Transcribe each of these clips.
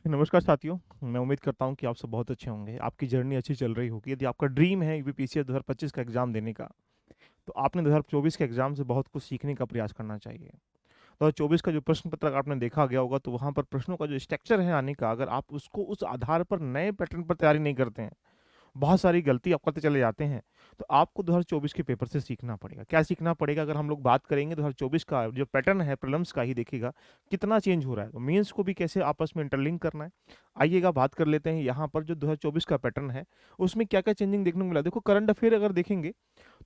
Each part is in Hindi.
नमस्कार साथियों, मैं उम्मीद करता हूँ कि आप सब बहुत अच्छे होंगे। आपकी जर्नी अच्छी चल रही होगी। यदि आपका ड्रीम है यूपीपीएससी 2025 का एग्ज़ाम देने का, तो आपने 2024 के एग्ज़ाम से बहुत कुछ सीखने का प्रयास करना चाहिए। 2024 का जो प्रश्न पत्रक आपने देखा गया होगा, तो वहाँ पर प्रश्नों का जो स्ट्रक्चर है आने का, अगर आप उसको उस आधार पर नए पैटर्न पर तैयारी नहीं करते हैं, बहुत सारी गलती आप करते चले जाते हैं, तो आपको 2024 के पेपर से सीखना पड़ेगा। क्या सीखना पड़ेगा? अगर हम लोग बात करेंगे 2024 का जो पैटर्न है प्रीलिम्स का ही देखिएगा, कितना चेंज हो रहा है। तो मेंस को भी कैसे आपस में इंटरलिंक करना है। आइएगा बात कर लेते हैं यहाँ पर जो 2024 का पैटर्न है, उसमें क्या-क्या चेंजिंग देखने को मिला। देखो करंट अफेयर अगर देखेंगे,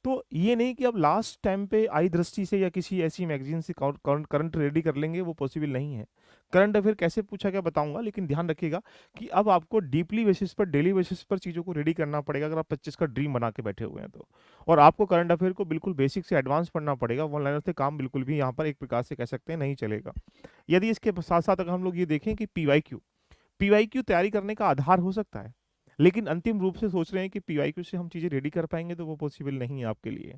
तो ये नहीं कि अब लास्ट टाइम पे आई दृष्टि से या किसी ऐसी मैगज़ीन से करंट रेडी कर लेंगे, वो पॉसिबल नहीं है। करंट अफेयर कैसे पूछा गया बताऊँगा, लेकिन ध्यान रखिएगा कि अब आपको डीपली बेसिस पर, डेली बेसिस पर चीज़ों को रेडी करना पड़ेगा अगर आप 25 का ड्रीम बना के बैठे हुए हैं तो। और आपको करंट अफेयर को बिल्कुल बेसिक से एडवांस पढ़ना पड़ेगा, वन लाइनर से काम बिल्कुल भी यहाँ पर एक प्रकार से कह सकते हैं नहीं चलेगा। यदि इसके साथ-साथ अगर हम लोग ये देखें कि पीवाईक्यू तैयारी करने का आधार हो सकता है, लेकिन अंतिम रूप से सोच रहे हैं कि पीवाईक्यू से हम चीज़ें रेडी कर पाएँगे, तो वो पॉसिबल नहीं है आपके लिए।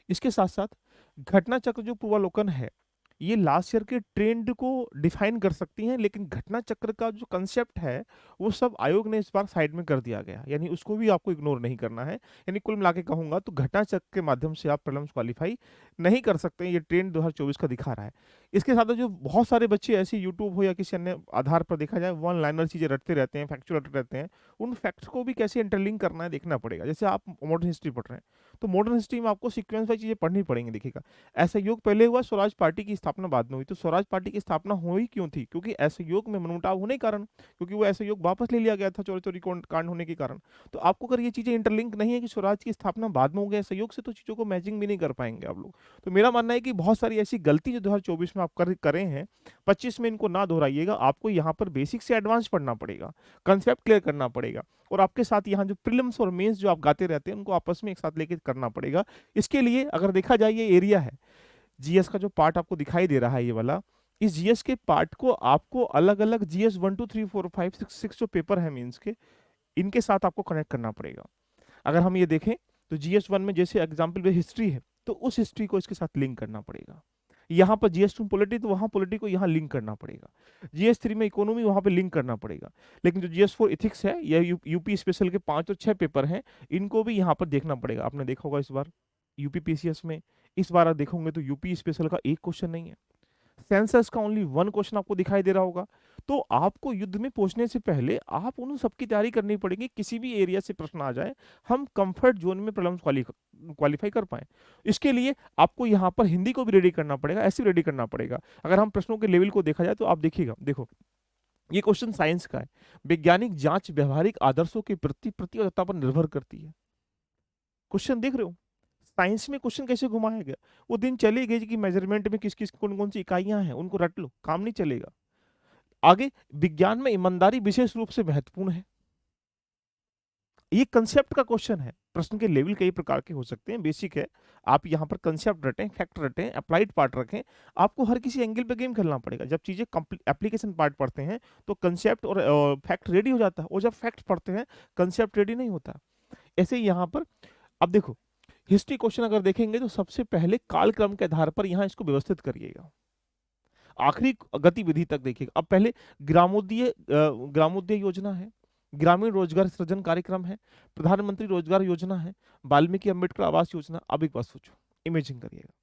इसके साथ-साथ घटना चक्र जो पूर्वावलोकन है, ये लास्ट ईयर के ट्रेंड को डिफाइन कर सकती हैं, लेकिन घटना चक्र का जो कांसेप्ट है, वो सब आयोग ने इस बार साइड में कर दिया गया। यानी उसको भी आपको इग्नोर नहीं करना है। यानी कुल मिला के कहूँगा तो घटना चक्र के माध्यम से आप प्रीलिम्स क्वालीफाई नहीं कर सकते हैं, ये ट्रेंड 2024 का दिखा रहा है। इसके साथ जो बहुत सारे बच्चे ऐसे यूट्यूब हो या किसी अन्य आधार पर देखा जाए वन लाइनर चीज़ें रटते रहते हैं, फैक्चुअल रटते रहते हैं, उन फैक्ट्स को भी कैसे इंटरलिंक करना है देखना पड़ेगा। जैसे आप मॉडर्न हिस्ट्री पढ़ रहे हैं, तो मॉडर्न हिस्ट्री में आपको सीक्वेंस वाइज़ चीज़ें पढ़नी पड़ेंगी देखिएगा। असहयोग पहले हुआ, स्वराज पार्टी की स्थापना बाद में हुई। तो स्वराज पार्टी की स्थापना हुई क्यों थी? क्योंकि असहयोग में मनमुटाव होने के कारण, क्योंकि वो असहयोग वापस ले लिया गया था चोरी-चोरी कांड होने के कारण। तो आपको अगर ये चीज़ें इंटरलिंक नहीं है कि स्वराज की स्थापना बाद में हो गया असहयोग से, तो चीज़ों को मैचिंग भी नहीं कर पाएँगे आप लोग। तो मेरा मानना है कि बहुत सारी ऐसी गलती जो 2024 में आप करे हैं, 25 में इनको ना दोहराइएगा। आपको यहाँ पर बेसिक से एडवांस पढ़ना पड़ेगा, कांसेप्ट क्लियर करना पड़ेगा और आपके साथ यहाँ जो प्रीलिम्स और मेंस जो आप गाते रहते हैं, उनको आपस में एक साथ लेके करना पड़ेगा। इसके लिए अगर देखा जाए ये एरिया है, जीएस का जो पार्ट आपको दिखाई दे रहा है ये वाला, इस जीएस के पार्ट को आपको अलग-अलग जीएस 1, 2, 3, 4, 5, 6 जो पेपर है मेंस के, इनके साथ आपको कनेक्ट करना पड़ेगा। अगर हम ये देखें तो जीएस 1 में जैसे एग्जांपल में हिस्ट्री है, तो उस हिस्ट्री को इसके साथ लिंक करना पड़ेगा। यहाँ पर जीएस 2 पॉलिटी, तो वहाँ पॉलिटी को यहाँ लिंक करना पड़ेगा। जीएस 3 में इकोनॉमी, वहाँ पे लिंक करना पड़ेगा। लेकिन जो जीएस 4 एथिक्स है या यूपी स्पेशल के 5 और 6 पेपर हैं, इनको भी यहाँ पर देखना पड़ेगा। आपने देखा होगा इस बार यूपी पीसीएस में, इस बार आप देखोगे तो यूपी स्पेशल का एक क्वेश्चन नहीं है। सेंसस का ओनली 1 क्वेश्चन आपको दिखाई दे रहा होगा। तो आपको युद्ध में पहुंचने से पहले आप उन सबकी तैयारी करनी पड़ेगी। किसी भी एरिया से प्रश्न आ जाए, हम कंफर्ट जोन में प्रीलिम्स क्वालीफाई कर पाएँ। इसके लिए आपको यहाँ पर हिंदी को भी रेडी करना पड़ेगा, ऐसे रेडी करना पड़ेगा। अगर हम प्रश्नों के लेवल को देखा जाए तो आप देखिएगा, देखो ये क्वेश्चन साइंस का है। वैज्ञानिक जाँच व्यावहारिक आदर्शों के प्रति प्रतिबद्धता पर निर्भर करती है। क्वेश्चन देख रहे हो? साइंस में क्वेश्चन कैसे घुमाया गया? वो दिन चले गए कि मेजरमेंट में किस-किस, कौन-कौन सी इकाइयाँ हैं, उनको रट लो, काम नहीं चलेगा। आगे विज्ञान में ईमानदारी विशेष रूप से महत्वपूर्ण है। ये कंसेप्ट का क्वेश्चन है। प्रश्न के लेवल कई प्रकार के हो सकते हैं, बेसिक है। आप यहाँ पर कंसेप्ट रटें, फैक्ट रटें, अप्लाइड पार्ट रखें। आपको हर किसी एंगल पे गेम खेलना पड़ेगा। जब चीज़ें एप्लीकेशन पार्ट पढ़ते हैं, तो कंसेप्ट और फैक्ट रेडी हो जाता है और जब फैक्ट पढ़ते हैं, कंसेप्ट रेडी नहीं होता। ऐसे ही यहाँ पर अब देखो, हिस्ट्री क्वेश्चन अगर देखेंगे तो सबसे पहले कालक्रम के आधार पर यहाँ इसको व्यवस्थित करिएगा। आखिरी गतिविधि तक देखिएगा। अब पहले ग्रामोदय योजना है, ग्रामीण रोजगार सृजन कार्यक्रम है, प्रधानमंत्री रोजगार योजना है, वाल्मीकि अम्बेडकर आवास योजना। अब एक बात सोचो, इमेजिन करिएगा।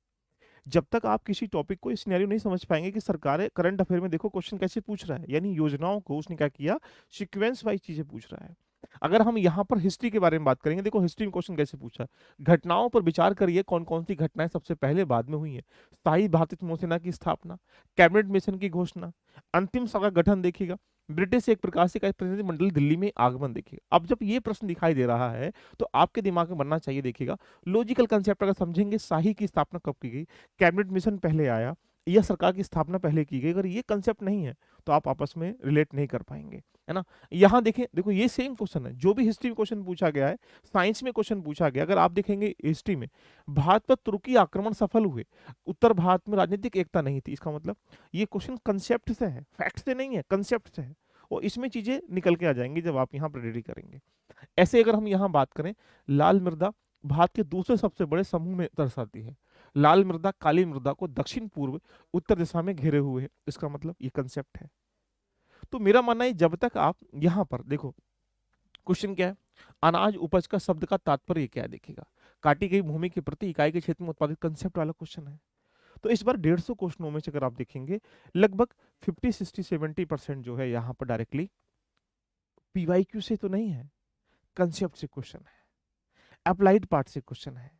जब तक आप किसी टॉपिक को, सिनेरियो नहीं समझ पाएंगे कि सरकार करंट अफेयर में देखो क्वेश्चन कैसे पूछ रहा है, यानी योजनाओं को उसने क्या किया, सीक्वेंस वाइज चीजें पूछ रहा है। अगर हम यहाँ पर हिस्ट्री के बारे में बात करेंगे, देखो हिस्ट्री में क्वेश्चन कैसे पूछा है। घटनाओं पर विचार करिए, कौन कौन सी घटनाएं सबसे पहले बाद में हुई है। स्थायी भारतीय नौसेना की स्थापना, कैबिनेट मिशन की घोषणा, अंतिम सभा का गठन देखिएगा, ब्रिटिश एक प्रकार से प्रतिनिधिमंडल दिल्ली में आगमन देखिएगा। अब जब ये प्रश्न दिखाई दे रहा है, तो आपके दिमाग में बनना चाहिए, देखिएगा लॉजिकल कंसेप्ट अगर समझेंगे, शाही की स्थापना कब की गई, कैबिनेट मिशन पहले आया या सरकार की स्थापना पहले की गई। अगर ये कंसेप्ट नहीं है, तो आप आपस में रिलेट नहीं कर पाएंगे, है ना। यहाँ देखें, देखो ये सेम क्वेश्चन है जो भी हिस्ट्री में क्वेश्चन पूछा गया है, साइंस में क्वेश्चन पूछा गया। अगर आप देखेंगे हिस्ट्री में, भारत पर तुर्की आक्रमण सफल हुए, उत्तर भारत में राजनीतिक एकता नहीं थी। इसका मतलब ये क्वेश्चन कंसेप्ट से है, फैक्ट से नहीं है, कंसेप्ट से है। और इसमें चीजें निकल के आ जाएंगी जब आप यहाँ पर रेडी करेंगे। ऐसे अगर हम यहाँ बात करें, लाल मृदा भारत के दूसरे सबसे बड़े समूह में दर्शाती है। लाल मृदा काली मृदा को दक्षिण पूर्व उत्तर दिशा में घेरे हुए है। इसका मतलब ये कंसेप्ट है। तो मेरा मानना है जब तक आप यहाँ पर देखो, क्वेश्चन क्या है, अनाज उपज का शब्द का तात्पर्य क्या है देखिएगा, काटी गई भूमि के प्रति इकाई के क्षेत्र में उत्पादित, कंसेप्ट वाला क्वेश्चन है। तो इस बार 150 क्वेश्चनों में से अगर आप देखेंगे लगभग 50 60 70% जो है यहाँ पर डायरेक्टली पीवाईक्यू से तो नहीं है, कंसेप्ट से क्वेश्चन है, अप्लाइड पार्ट से क्वेश्चन है।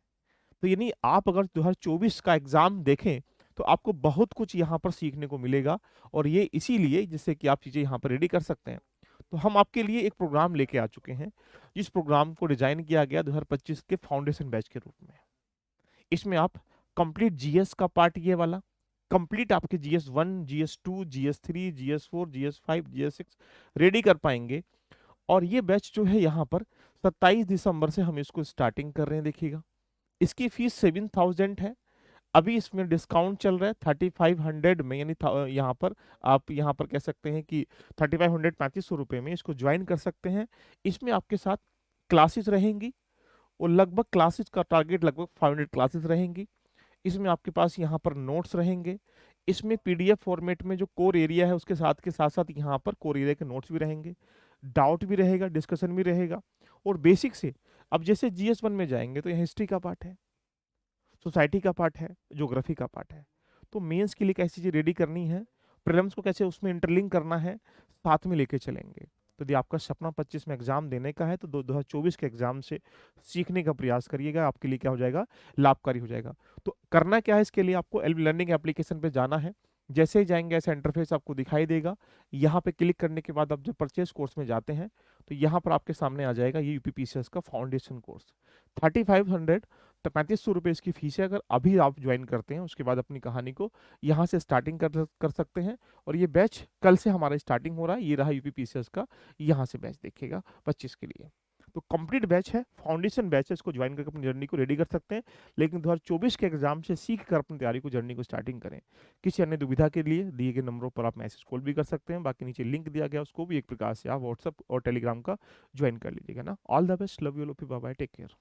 तो यानी आप अगर 2024 का एग्जाम देखें तो आपको बहुत कुछ यहाँ पर सीखने को मिलेगा, और ये इसीलिए जिससे कि आप चीजें यहाँ पर रेडी कर सकते हैं। तो हम आपके लिए एक प्रोग्राम लेके आ चुके हैं, जिस प्रोग्राम को डिजाइन किया गया 2025 के फाउंडेशन बैच के रूप में। इसमें आप कंप्लीट जीएस का पार्ट ये वाला, कंप्लीट आपके GS 1 GS 2 GS 3 GS 4 GS 5 GS 6 ready कर पाएंगे। और ये बैच जो है यहाँ पर 27 दिसंबर से हम इसको स्टार्टिंग कर रहे हैं। देखिएगा, इसकी फीस 7000 है, अभी इसमें डिस्काउंट चल रहा है 3500 में, यानी यहाँ पर आप यहाँ पर कह सकते हैं कि 3500 ₹3500 में इसको ज्वाइन कर सकते हैं। इसमें आपके साथ क्लासेस रहेंगी, और लगभग क्लासेस का टारगेट लगभग 500 क्लासेस रहेंगी। इसमें आपके पास यहाँ पर नोट्स रहेंगे, इसमें पीडीएफ फॉर्मेट में जो कोर एरिया है उसके साथ के साथ साथ यहाँ पर कोर एरिया के नोट्स भी रहेंगे, डाउट भी रहेगा, डिस्कशन भी रहेगा। और बेसिक से अब जैसे जीएस 1 में जाएंगे तो यहाँ हिस्ट्री का पार्ट है, सोसाइटी का पार्ट है, ज्योग्राफी का पार्ट है। तो मेंस के लिए कैसी चीज रेडी करनी है, प्रीलिम्स को कैसे उसमें इंटरलिंक करना है, साथ में लेके चलेंगे। तो यदि आपका सपना 25 में एग्जाम देने का है तो 2024 के एग्जाम से सीखने का प्रयास करिएगा, आपके लिए क्या हो जाएगा, लाभकारी हो जाएगा। तो करना क्या है, इसके लिए आपको एल लर्निंग एप्लीकेशन पे जाना है। जैसे ही जाएंगे ऐसा इंटरफेस आपको दिखाई देगा। यहाँ पे क्लिक करने के बाद आप जब परचेस कोर्स में जाते हैं तो यहाँ पर आपके सामने आ जाएगा ये यूपीपीसीएस का फाउंडेशन कोर्स 3500, तो 3500 इसकी फीस है। अगर अभी आप ज्वाइन करते हैं उसके बाद अपनी कहानी को यहाँ से स्टार्टिंग कर सकते हैं। और ये बैच कल से हमारा स्टार्टिंग हो रहा है, ये रहा यूपीपीसीएस का, यहाँ से बैच देखिएगा 25 के लिए। तो कंप्लीट बैच है, फाउंडेशन बैच है, इसको ज्वाइन करके अपनी जर्नी को रेडी कर सकते हैं। लेकिन 2024 के एग्जाम से सीख कर अपनी तैयारी को, जर्नी को स्टार्टिंग करें। किसी अन्य दुविधा के लिए दिए गए नंबरों पर आप मैसेज कॉल भी कर सकते हैं, बाकी नीचे लिंक दिया गया उसको भी एक प्रकार से आप व्हाट्सएप और टेलीग्राम का ज्वाइन कर लीजिएगा ना। All the best, love you, bye bye, take care.